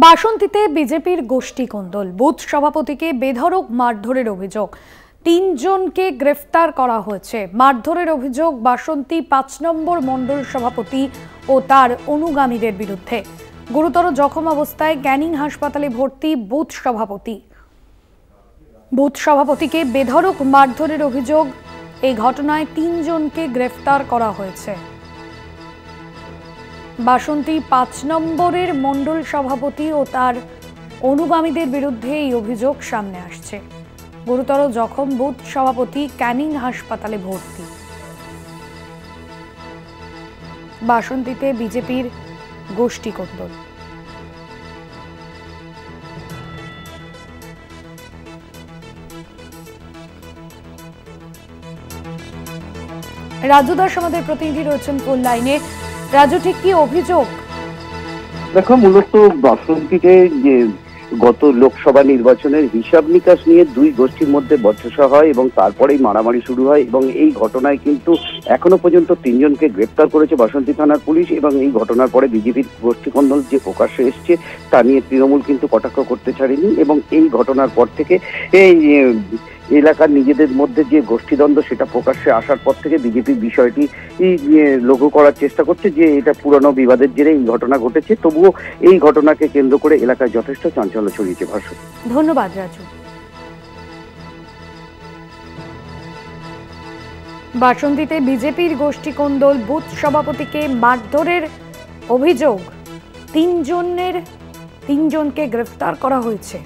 বাসন্তীতে বিজেপির গোষ্ঠী কোন্দল, বুথ সভাপতিকে বেধড়ক মারধরের অভিযোগ। ৩ জনকে গ্রেফতার করা হয়েছে। মারধরের অভিযোগ বাসন্তী ৫ নম্বর মণ্ডল সভাপতি ও তার অনুগামীদের বিরুদ্ধে। গুরুতর জখম অবস্থায় ক্যানিং হাসপাতালে ভর্তি বুথ সভাপতি। বুথ সভাপতিকে বেধড়ক মারধরের অভিযোগ। এই ঘটনায় ৩ জনকে গ্রেফতার করা হয়েছে। বাসন্তী ৫ নম্বরের মণ্ডল সভাপতি ও তার অনুগামীদের বিরুদ্ধে এই অভিযোগ সামনে আসছে। গুরুতর জখম বুথ সভাপতি, ক্যানিং হাসপাতালে ভর্তি। বাসন্তীতে বিজেপির গোষ্ঠী কোন্দল। রাজু দাস আমাদের প্রতিনিধি রয়েছেন ফোন লাইনে। রাজু, ঠিক কি অভিযোগ? দেখো, মূলত বাসন্তীতে যে গত লোকসভা নির্বাচনের হিসাব নিকাশ নিয়ে দুই গোষ্ঠীর মধ্যে বচসা হয় এবং তারপরেই মারামারি শুরু হয় এবং এই ঘটনায় কিন্তু এখনো পর্যন্ত ৩ জনকে গ্রেপ্তার করেছে বাসন্তী থানার পুলিশ। এবং এই ঘটনার পরে বিজেপির গোষ্ঠীকন্দল যে প্রকাশ্যে এসছে তা নিয়ে তৃণমূল কিন্তু কটাক্ষ করতে ছাড়েনি। এবং এই ঘটনার পর থেকে এই এলাকার নিজেদের মধ্যে যে গোষ্ঠীদ্বন্দ্ব সেটা প্রকাশ্যে আসার পর থেকে বিজেপি বিষয়টি লঘু করার চেষ্টা করছে যে এটা পুরনো বিবাদের জেরে এই ঘটনা ঘটেছে। তবুও এই ঘটনাকে কেন্দ্র করে এলাকায় যথেষ্ট চাঞ্চল্য ছড়িয়েছে। ভাষ্য। ধন্যবাদ রাজু। বাসন্তীতে বিজেপির গোষ্ঠী কোন্দল, বুথ সভাপতিকে মারধরের অভিযোগ। ৩ জনকে গ্রেফতার করা হয়েছে।